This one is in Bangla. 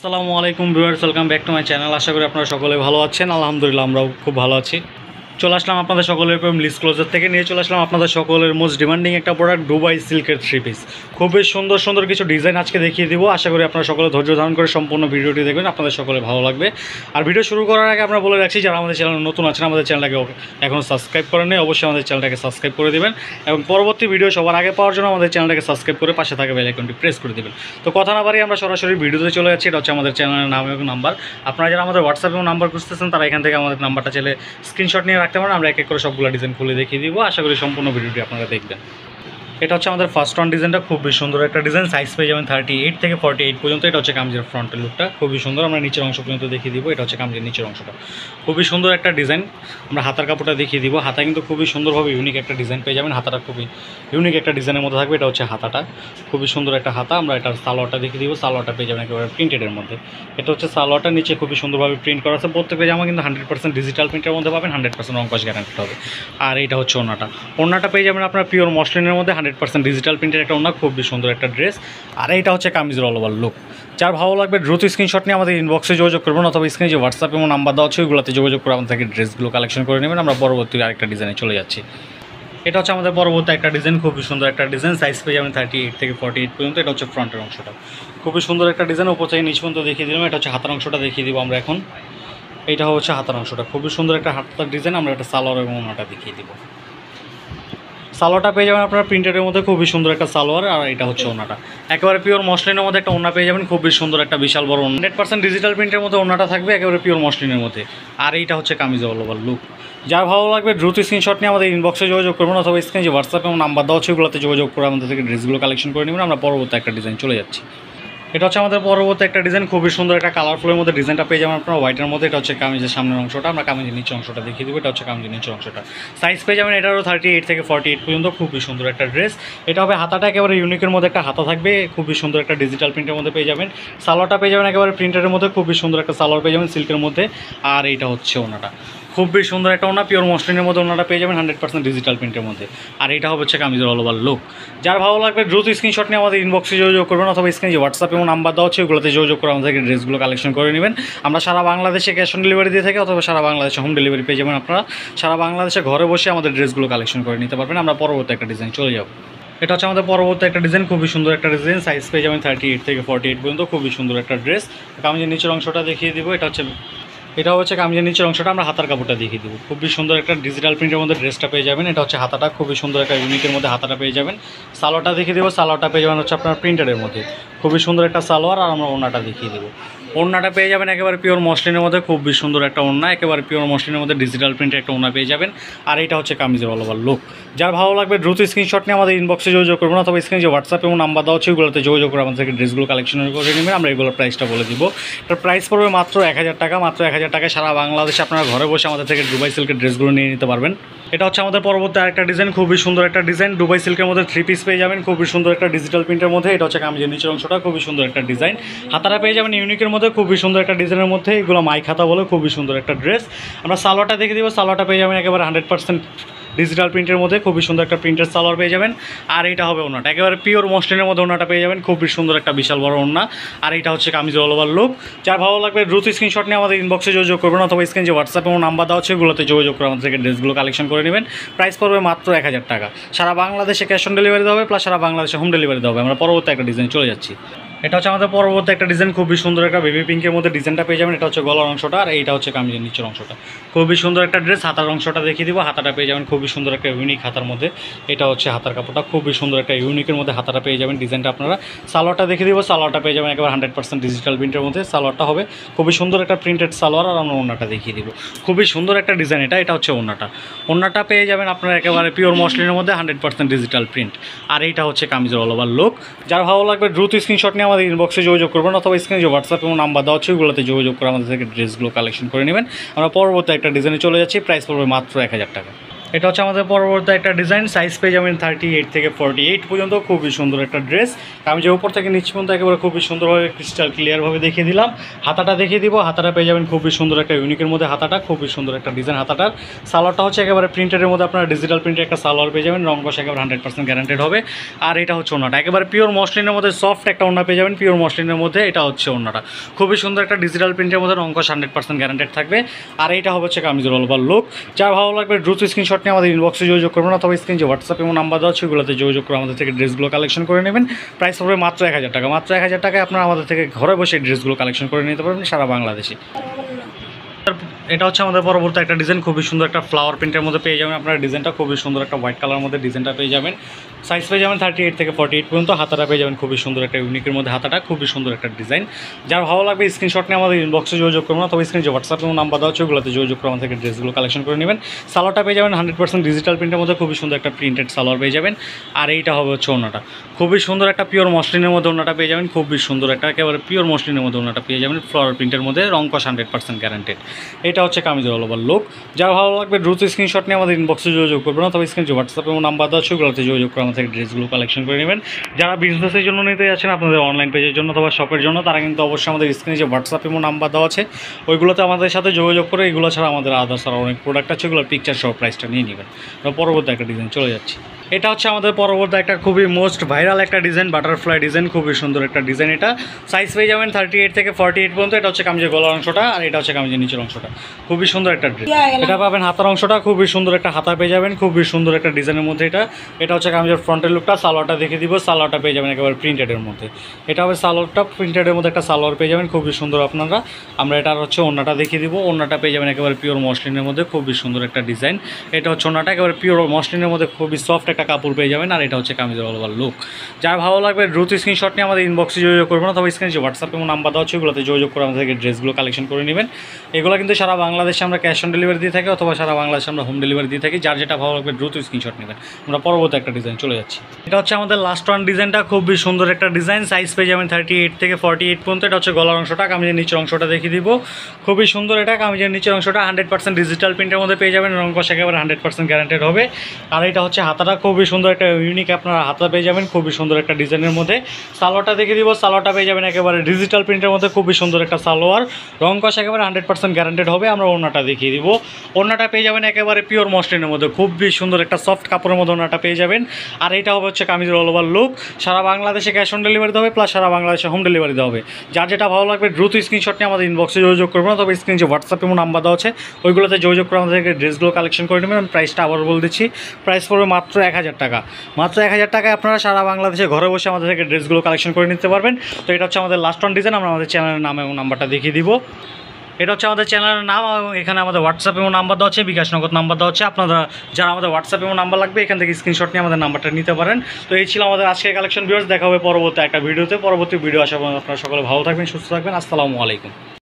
আসসালামু আলাইকুম viewers, welcome back to my channel. আশা করি আপনারা সকলে ভালো আছেন। আলহামদুলিল্লাহ আমরাও খুব ভালো আছি। চলে আসলাম আপনাদের সকলের লিস্ট ক্লোজার থেকে নিয়ে চলে আসলাম আপনাদের সকলের মোস্ট ডিমান্ডিং একটা প্রোডাক্ট, দুবাই সিল্কের থ্রি পিস। খুবই সুন্দর সুন্দর কিছু ডিজাইন আজকে দেখিয়ে দিব। আশা করি আপনারা সকলে ধৈর্য ধারণ করে সম্পূর্ণ ভিডিওটি দেখবেন, আপনাদের সকলে ভালো লাগবে। আর ভিডিও শুরু করার আগে আমরা বলে রাখছি, যারা আমাদের চ্যানেল নতুন আছেন, আমাদের চ্যানেলটাকে এখনও সাবস্ক্রাইব করেন নাই, অবশ্যই আমাদের চ্যানেলটাকে সাবস্ক্রাইব করে দেবেন এবং পরবর্তী ভিডিও সবার আগে পাওয়ার জন্য আমাদের চ্যানেলটাকে সাবস্ক্রাইব করে পাশে থাকা বেল আইকনটি প্রেস করে দেবেন। তো কথা না বাড়িয়ে আমরা সরাসরি ভিডিওতে চলে যাচ্ছি। এটা হচ্ছে আমাদের চ্যানেলের নাম এবং নাম্বার। আপনারা যারা আমাদের হোয়াটসঅ্যাপ এবং নাম্বার খুঁজতেছেন, তারা এখান থেকে আমাদের নাম্বারটা চাইলে স্ক্রিনশট নিয়ে রাখতে পারেন। আমরা এক এক করে সবগুলো ডিজাইন খুলে দেখিয়ে দিব। আশা করি সম্পূর্ণ ভিডিওটি আপনারা দেখবেন। এটা হচ্ছে আমাদের ফার্স্ট ওয়ান ডিজাইনটা, খুবই সুন্দর একটা ডিজাইন। সাইজ পেয়ে যাবেন 38 থেকে 48 পর্যন্ত। এটা হচ্ছে কামিজের ফ্রন্টের লুকটা, খুবই সুন্দর। আমরা নিচের অংশ পর্যন্ত দেখিয়ে দিব। এটা হচ্ছে কামিজের নিচের অংশটা, খুবই সুন্দর একটা ডিজাইন। আমরা হাতার কাপড়টা দেখিয়ে দিব। হাতা কিন্তু খুবই সুন্দরভাবে ইউনিক একটা ডিজাইন পেয়ে যাবেন। হাতাটা খুবই ইউনিক একটা ডিজাইনের মধ্যে থাকবে। এটা হচ্ছে হাতাটা, খুবই সুন্দর একটা হাতা। আমরা এটার সালোয়ারটা দেখিয়ে দিব। সালোয়ারটা পেয়ে যাবেন একেবারে প্রিন্টেডের মধ্যে। এটা হচ্ছে সালোয়ারটা, নিচে খুবই সুন্দরভাবে প্রিন্ট করা আছে। প্রত্যেকটা জামা কিন্তু 100% ডিজিটাল প্রিন্টের মধ্যে পাবেন, 100% রং কস গ্যারান্টি হবে। আর এটা হচ্ছে ওড়নাটা। ওড়নাটা পেয়ে যাবেন আপনার পিওর মসলিনের মধ্যে 100% ডিজিটাল প্রিন্টের একটা ওড়না, খুবই সুন্দর একটা ড্রেস। আর এইটা হচ্ছে কামিজের অল ওভার লুক। যার ভালো লাগবে দ্রুত স্ক্রিনশট নিয়ে আমাদের ইনবক্সে যোগাযোগ করবেন, অথবা স্ক্রিনে যে হোয়াটসঅ্যাপ এবং নাম্বার দেওয়া আছে ওইগুলোতে যোগাযোগ করে আমাদের থেকে ড্রেসগুলো কালেকশন করে নেবেন। আমরা পরবর্তী আরেকটা ডিজাইনে চলে যাচ্ছি। এটা হচ্ছে আমাদের পরবর্তী একটা ডিজাইন, খুবই সুন্দর একটা ডিজাইন। সাইজ পেয়ে যাবেন 38 থেকে 48 পর্যন্ত। এটা হচ্ছে ফ্রন্টের অংশটা, খুবই সুন্দর একটা ডিজাইন। উপর থেকে নিচ পর্যন্ত দেখিয়ে দিলাম। এটা হচ্ছে হাতার অংশটা দেখিয়ে দিব আমরা এখন। এইটা হচ্ছে হাতার অংশটা, খুবই সুন্দর একটা হাতার ডিজাইন। আমরা একটা সালোয়ার এবং ওড়নাটা দেখিয়ে দিব। সালোয়ারটা পেয়ে যাবেন আপনারা প্রিন্টের মধ্যে, খুবই সুন্দর একটা সালোয়ার। আর এটা হচ্ছে ওড়নাটা, একেবারে পিওর মসলিনের মধ্যে একটা ওড়না পেয়ে যাবেন, খুবই সুন্দর একটা বিশাল বড় 100% ডিজিটাল প্রিন্টের মধ্যে ওড়নাটা থাকবে, একেবারে পিওর মসলিনের মধ্যে। আর এইটা হচ্ছে কামিজের অল ওভার লুক। যার ভালো লাগবে দ্রুত স্ক্রিনশট নিয়ে আমাদের ইনবক্সে যোগাযোগ করবেন, অথবা স্ক্রিনে যে হোয়াটসঅ্যাপ এবং নাম্বার দেওয়া আছে ওগুলোতে যোগাযোগ করে আমাদের থেকে ড্রেসগুলো কালেকশন করে নেবেন। আমরা পরবর্তী একটা ডিজাইন চলে যাচ্ছি। এটা হচ্ছে আমাদের পরবর্তী একটা ডিজাইন, খুবই সুন্দর একটা কালারফুলের মধ্যে ডিজাইনটা পেয়ে যাবেন আপনারা হোয়াইটের মধ্যে। এটা হচ্ছে কামিজের সামনের অংশটা, আমরা কামিজের নিচের অংশটা দেখিয়ে দেবো। এটা হচ্ছে কামিজের নিচের অংশটা। সাইজ পেয়ে যাবেন এটারও 38 থেকে 48 পর্যন্ত, খুবই সুন্দর একটা ড্রেস। এটা হবে হাতাটা একেবারে ইউনিকের মধ্যে একটা হাতা থাকবে, খুবই সুন্দর একটা ডিজিটাল প্রিন্টের মধ্যে পেয়ে যাবেন। সালোয়ারটা পেয়ে যাবেন একেবারে প্রিন্টের মধ্যে, খুবই সুন্দর একটা সালোয়ার পেয়ে যাবেন সিল্কের মধ্যে। আর এইটা হচ্ছে ওড়নাটা, খুবই সুন্দর একটা ওড়না, পিওর মসলিনের মধ্যে ওড়নাটা পেয়ে যাবেন 100% ডিজিটাল প্রিন্টের মধ্যে। আর এটা হচ্ছে কামিজের অল ওভার লুক। যার ভালো লাগবে দ্রুত স্ক্রিনশট নিয়ে আমাদের ইনবক্সে যোগাযোগ করবেন, অথবা স্ক্রিনে যে হোয়াটসঅ্যাপ এবং নাম্বার দেওয়া হচ্ছে ওগুলোতে যোগাযোগ করে আমাদেরকে ড্রেসগুলো কালেকশন করে নেবেন। আমরা সারা বাংলাদেশে ক্যাশ অন ডেলিভারি দিয়ে থাকি, অথবা সারা বাংলাদেশে হোম ডেলিভারি পেয়ে যাবেন। আপনারা সারা বাংলাদেশে ঘরে বসে আমাদের ড্রেসগুলো কালেকশন করে নিতে পারবেন। আমরা পরবর্তী একটা ডিজাইন চলে যাব। এটা হচ্ছে আমাদের পরবর্তী একটা ডিজাইন, খুবই সুন্দর একটা ডিজাইন। সাইজ পেয়ে যাবেন 38 থেকে 48 পর্যন্ত, খুবই সুন্দর একটা ড্রেস। কামিজের নিচের অংশটা দেখিয়ে দিব। এটা হচ্ছে কামিজের নিচের অংশটা, আমরা হাতার কাপড়টা দেখিয়ে দেবো। খুবই সুন্দর একটা ডিজিটাল প্রিন্টের মধ্যে ড্রেসটা পেয়ে যাবেন। এটা হচ্ছে হাতাটা, খুবই সুন্দর একটা ইউনিকের মধ্যে হাতাটা পেয়ে যাবেন। সালোয়ারটা দেখিয়ে দেবো। সালোয়ারটা পেয়ে যাবেন হচ্ছে আপনার প্রিন্টারের মধ্যে, খুবই সুন্দর একটা সালোয়ার। আর আমরা ওড়নাটা দেখিয়ে দেবো। ওড়নাটা পেয়ে যাবেন একেবারে পিওর মসলিনের মধ্যে, খুবই সুন্দর একটা ওড়না, একেবারে পিওর মসলিনের মধ্যে ডিজিটাল প্রিন্টের একটা ওড়না পেয়ে যাবেন। আর এটা হচ্ছে কামিজের অল ওভার লুক। যার ভালো লাগবে দ্রুত স্ক্রিনশট নিয়ে আমাদের ইনবক্সে যোগাযোগ করবেন, অথবা স্ক্রিনে যে হোয়াটসঅ্যাপ এবং নাম্বার দেওয়া হচ্ছে ওগুলোতে যোগাযোগ করে আমাদেরকে ড্রেসগুলো কালেকশন করে নেবেন। আমরা এগুলোর প্রাইসটা বলে দিব। এটার প্রাইস পড়বে মাত্র 1000 টাকা। মাত্র 1000 টাকায় সারা বাংলাদেশে আপনারা ঘরে বসে আমাদের থেকে দুবাই সিল্কের ড্রেসগুলো নিয়ে নিতে পারবেন। এটা হচ্ছে আমাদের পরবর্তী আরেকটা ডিজাইন, খুবই সুন্দর একটা ডিজাইন। দুবাই সিল্কের মধ্যে থ্রি পিস পেয়ে যাবেন, খুবই সুন্দর একটা ডিজিটাল প্রিন্টের মধ্যে। এটা হচ্ছে কামিজের নিচের অংশটা, খুবই সুন্দর একটা ডিজাইন। হাতাটা পেয়ে যাবেন ইউনিকের মধ্যে, খুবই সুন্দর একটা ডিজাইনের মধ্যে। এগুলো মাইক হাতা বলে, খুবই সুন্দর একটা ড্রেস। আমরা সালোয়ারটা দেখে দিব। সালোয়ারটা পেয়ে যাবেন একেবারে 100% ডিজিটাল প্রিন্টের মধ্যে, খুবই সুন্দর একটা প্রিন্টের সালোয়ার পেয়ে যাবেন। আর এটা হবে ওড়নাটা, একেবারে পিওর মসলিনের মধ্যে ওড়নাটা পেয়ে যাবেন, খুবই সুন্দর একটা বিশাল বড় ওড়না। আর এটা হচ্ছে কামিজের অল ওভার লুক। যার ভালো লাগবে দ্রুত স্ক্রিনশট নিয়ে আমাদের ইনবক্সে যোগাযোগ করবেন, অথবা স্ক্রিনে যে হোয়াটসঅ্যাপ এবং নাম্বার দেওয়া হচ্ছে ওগুলোতে যোগাযোগ করে আমাদের থেকে ড্রেসগুলো কালেকশন করে নেবেন। প্রাইস পড়বে মাত্র 1000 টাকা। সারা বাংলাদেশে ক্যাশ অন ডেলিভারি দেওয়া হবে, প্লাস সারা বাংলাদেশে হোম ডেলিভারি দেওয়া হবে। আমরা পরবর্তী একটা ডিজাইন চলে যাচ্ছি। এটা হচ্ছে আমাদের পরবর্তী একটা ডিজাইন, খুবই সুন্দর একটা বেবি পিঙ্কের মধ্যে ডিজাইনটা পেয়ে যাবেন। এটা হচ্ছে গলার অংশটা, আর এইটা হচ্ছে কামিজের নিচের অংশটা, খুবই সুন্দর একটা ড্রেস। হাতার অংশটা দেখিয়ে দিব। হাতাটা পেয়ে যাবেন খুবই সুন্দর একটা ইউনিক হাতার মধ্যে। এটা হচ্ছে হাতার কাপড়টা, খুবই সুন্দর একটা ইউনিকের মধ্যে হাতাটা পেয়ে যাবেন। ডিজাইনটা আপনারা সালোয়ারটা দেখিয়ে দিব। সালোয়ারটা পেয়ে যাবেন একেবারে 100% ডিজিটাল প্রিন্টের মধ্যে। সালোয়ারটা হবে খুবই সুন্দর একটা প্রিন্টেড সালোয়ার। আর আমরা ওড়নাটা দেখিয়ে দিব, খুবই সুন্দর একটা ডিজাইন। এটা হচ্ছে ওড়নাটা। ওড়নাটা পেয়ে যাবেন আপনারা একেবারে পিওর মসলিনের মধ্যে 100% ডিজিটাল প্রিন্ট। আর এইটা হচ্ছে কামিজের অল ওভার লুক। যার ভালো লাগবে দ্রুত স্ক্রিনশট নিয়ে আমাদের ইনবক্সে যোগাযোগ করবেন, অথবা স্ক্রিনে যে হোয়াটসঅ্যাপ এবং নাম্বার দেওয়া হচ্ছে ওগুলোতে যোগাযোগ করে আমাদের থেকে ড্রেসগুলো কালেকশন করে নেবেন। আমরা পরবর্তী একটা ডিজাইনে চলে যাচ্ছি। প্রাইস পড়বে মাত্র 1000 টাকা। এটা হচ্ছে আমাদের পরবর্তী একটা ডিজাইন, সাইজ পেয়ে যাবেন 38 থেকে 48 পর্যন্ত। খুবই সুন্দর একটা ড্রেস। আমি যে উপর থেকে নিচ পর্যন্ত একেবারে খুবই সুন্দরভাবে ক্রিস্টাল ক্লিয়ারভাবে দেখিয়ে দিলাম। হাতাটা দেখিয়ে দিব, হাতাটা পেয়ে যাবেন খুবই সুন্দর একটা ইউনিকের মধ্যে হাতাটা, খুবই সুন্দর একটা ডিজাইন হাতাটার। সালোয়ারটা হচ্ছে একেবারে প্রিন্টের মধ্যে, আপনারা ডিজিটাল প্রিন্টের একটা সালোয়ার পেয়ে যাবেন, রং কষা একেবারে 100% গ্যারান্টেড হবে। আর এটা হচ্ছে ওড়নাটা, একেবারে পিওর মসলিনের মধ্যে সফট একটা ওড়না পেয়ে যাবেন, পিওর মসলিনের মধ্যে। এটা হচ্ছে ওড়নাটা খুবই সুন্দর একটা ডিজিটাল প্রিন্টের মধ্যে, রং কষা 100% গ্যারান্টেড থাকবে। আর এইটা হচ্ছে কামিজের অল ওভার লুক। যার ভালো লাগবে দ্রুত স্ক্রিনশট নিয়ে আমাদের ইনবক্সে যোগাযোগ করবেন, অথবা স্ক্রিন যে হোয়াটসঅ্যাপ এবং নাম্বার দেওয়া আছে ওগুলোতে যোগাযোগ করে আমাদের থেকে ড্রেসগুলো কালেকশন করে নেবেন। প্রাইস হবে মাত্র 1000 টাকা। মাত্র 1000 টাকায় আপনারা আমাদের থেকে ঘরে বসে ড্রেসগুলো কালেকশন করে নিতে পারবেন সারা বাংলাদেশে। এটা হচ্ছে আমাদের পরবর্তী একটা ডিজাইন, খুবই সুন্দর একটা ফ্লাওয়ার প্রিন্টের মধ্যে পেয়ে যাবেন আপনারা। ডিজাইনটা খুবই সুন্দর একটা হোয়াইট কালার মধ্যে ডিজাইনটা পেয়ে যাবেন। সাইজ পেয়ে যাবেন 38 থেকে 48 পর্যন্ত। হাতাটা পেয়ে যাবেন খুবই সুন্দর একটা ইউনিকের মধ্যে হাতাটা, খুবই সুন্দর একটা ডিজাইন। যার ভালো লাগবে স্ক্রিনশট নিয়ে আমাদের ইনবক্সে যোগাযোগ করবেন, অথবা স্ক্রিন যে হোয়াটসঅ্যাপ এবং নাম্বার দেওয়া আছে ওগুলোতে যোগাযোগ করে আমাদের থেকে ড্রেসগুলো কালেকশন করে নেবেন। সালোয়ারটা পেয়ে যাবেন 100% ডিজিটাল প্রিন্টের মধ্যে, খুবই সুন্দর একটা প্রিন্টেড সালোয়ার পেয়ে যাবেন। আর এইটা হবে হচ্ছে ওড়নাটা, খুবই সুন্দর একটা পিওর মসলিনের মধ্যে ওড়নাটা পেয়ে যাবেন, খুবই সুন্দর একটা একেবারে পিওর মসলিনের মধ্যে ওড়নাটা পেয়ে যাবেন, ফ্লোরাল প্রিন্টের মধ্যে, রং কষ 100% গ্যারান্টেড। এটা হচ্ছে কামিজের অল ওভার লুক। যার ভালো লাগবে দ্রুত স্ক্রিনশট নিয়ে আমাদের ইনবক্সে যোগাযোগ করবেন, অথবা স্ক্রিন যে হোয়াটসঅ্যাপ এবং নাম্বার দেওয়া আছে ওগুলোতে যোগাযোগ করে আমাদের ড্রেসগুলো কালেকশন করে নেবেন। যারা বিজনেসের জন্য নিতে যাচ্ছেন, আপনাদের অনলাইন পেজের জন্য অথবা শপের জন্য, তারা কিন্তু অবশ্যই আমাদের স্ক্রিনে যে হোয়াটসঅ্যাপ এবং নাম্বার দেওয়া আছে ওইগুলোতে আমাদের সাথে যোগাযোগ করে, এগুলো ছাড়া আমাদের আদার্স আর অনেক প্রোডাক্ট আছে, এগুলোর পিকচার সহ প্রাইসটা নিয়ে নেবেন। পরবর্তী একটা ডিজাইন চলে যাচ্ছে। এটা হচ্ছে আমাদের পরবর্তী একটা খুবই মোস্ট ভাইরাল একটা ডিজাইন, বাটারফ্লাই ডিজাইন, খুবই সুন্দর একটা ডিজাইন। এটা সাইজ পেয়ে যাবেন 38 থেকে 48 পর্যন্ত। এটা হচ্ছে কামিজের গলার অংশটা, আর এটা হচ্ছে কামিজের নিচের অংশটা, খুবই সুন্দর একটা ড্রেস। এটা পাবেন হাতার অংশটা, খুবই সুন্দর একটা হাতা পেয়ে যাবেন, খুবই সুন্দর একটা ডিজাইনের মধ্যে। এটা হচ্ছে কামিজের ফ্রন্টের লুকটা। সালোয়ারটা দেখে দিব, সালোয়ারটা পেয়ে যাবেন একেবারে প্রিন্টেডের মধ্যে। এটা হবে সালোয়ারটা প্রিন্টেডের মধ্যে একটা সালোয়ার পেয়ে যাবেন, খুবই সুন্দর আপনারা। আমরা এটার হচ্ছে ওড়নাটা দেখিয়ে দিব, ওড়নাটা পেয়ে যাবেন একেবারে পিওর মসলিনের মধ্যে, খুবই সুন্দর একটা ডিজাইন। এটা হচ্ছে ওড়নাটা একেবারে পিওর মসলিনের মধ্যে, খুবই সফট একটা কাপড় পেয়ে যাবেন। আর এটা হচ্ছে কামিজের অল ওভার লুক। যার ভালো লাগবে দ্রুত স্ক্রিনশট নিয়ে আমাদের ইনবক্সে যোগাযোগ করবেন, অথবা স্ক্রিনে যে হোয়াটসঅ্যাপ এবং নাম্বার দেওয়া হচ্ছে ওগুলোতে যোগাযোগ করে আমাদের থেকে ড্রেসগুলো কালেকশন করে নেবেন। এগুলো কিন্তু সারা বাংলাদেশে আমরা ক্যাশ অন ডেলিভারি দিয়ে থাকি, অথবা সারা বাংলাদেশে আমরা হোম ডেলিভারি দিয়ে থাকি। যার যেটা ভালো লাগবে দ্রুত স্ক্রিনশট নেবেন। আমরা পরবর্তী একটা ডিজাইন চলে যাচ্ছি। এটা হচ্ছে আমাদের লাস্ট ওয়ান ডিজাইনটা, খুবই সুন্দর একটা ডিজাইন। সাইজ পেয়ে যাবেন 38 থেকে 48 পর্যন্ত। এটা হচ্ছে গলার অংশটা, কামিজের নিচের অংশটা দেখিয়ে দিব, খুবই সুন্দর। এটা কামিজের নিচের অংশটা 100% ডিজিটাল প্রিন্টের মধ্যে পেয়ে যাবেন, রং কষ একেবারে 100% গ্যারান্টেড হবে। আর এটা হচ্ছে হাতাটা, খুবই সুন্দর একটা ইউনিক আপনারা হাতা পেয়ে যাবেন, খুবই সুন্দর একটা ডিজাইনের মধ্যে। সালোয়ারটা দেখিয়ে দিব, সালোয়ারটা পেয়ে যাবেন একেবারে ডিজিটাল প্রিন্টের মধ্যে, খুবই সুন্দর একটা সালোয়ার, রং কষ একেবারে 100% গ্যারান্টেড হবে। আমরা ওড়নাটা দেখিয়ে দিব, ওড়নাটা পেয়ে যাবেন একেবারে পিওর মসলিনের মধ্যে, খুবই সুন্দর একটা সফট কাপড়ের মধ্যে ওড়নাটা পেয়ে যাবেন। আর এটা হবে হচ্ছে কামিজের অল ওভার লুক। সারা বাংলাদেশে ক্যাশ অন ডেলিভারি দেওয়া হবে, প্লাস সারা বাংলাদেশে হোম ডেলিভারি দেওয়া হবে। যার যেটা ভালো লাগবে দ্রুত স্ক্রিনশট নিয়ে আমাদের ইনবক্সে যোগাযোগ করবেন, তবে স্ক্রিন যে হোয়াটসঅ্যাপ এবং নাম্বার দেওয়া আছে ওইগুলোতে যোগাযোগ করে আমাদের থেকে ড্রেসগুলো কালেকশন করে নেবেন। প্রাইসটা আবার বলে দিচ্ছি, প্রাইস পড়বে মাত্র 1000 টাকা। মাত্র 1000 টাকায় আপনারা সারা বাংলাদেশে ঘরে বসে আমাদের থেকে ড্রেসগুলো কালেকশন করে নিতে পারবেন। তো এটা হচ্ছে আমাদের লাস্ট ওয়ান ডিজাইন। আমরা আমাদের চ্যানেলের নাম এবং নাম্বারটা দেখিয়ে দিব। এটা হচ্ছে আমাদের চ্যানেলের নাম, এবং এখানে আমাদের হোয়াটসঅ্যাপ এবং নাম্বার দেওয়া হচ্ছে, বিকাশ নগদ নাম্বার দেওয়া হচ্ছে। আপনারা যারা আমাদের হোয়াটসঅ্যাপ এবং নাম্বার লাগবে এখান থেকে স্ক্রিনশট নিয়ে আমাদের নাম্বারটা নিতে পারেন। তো এই ছিল আমাদের আজকের কালেকশন ভিউয়ার্স। দেখা হবে পরবর্তী একটা ভিডিওতে। পরবর্তী ভিডিও আসার পর আপনারা সকলে ভালো থাকবেন, সুস্থ থাকবেন। আসসালামু আলাইকুম।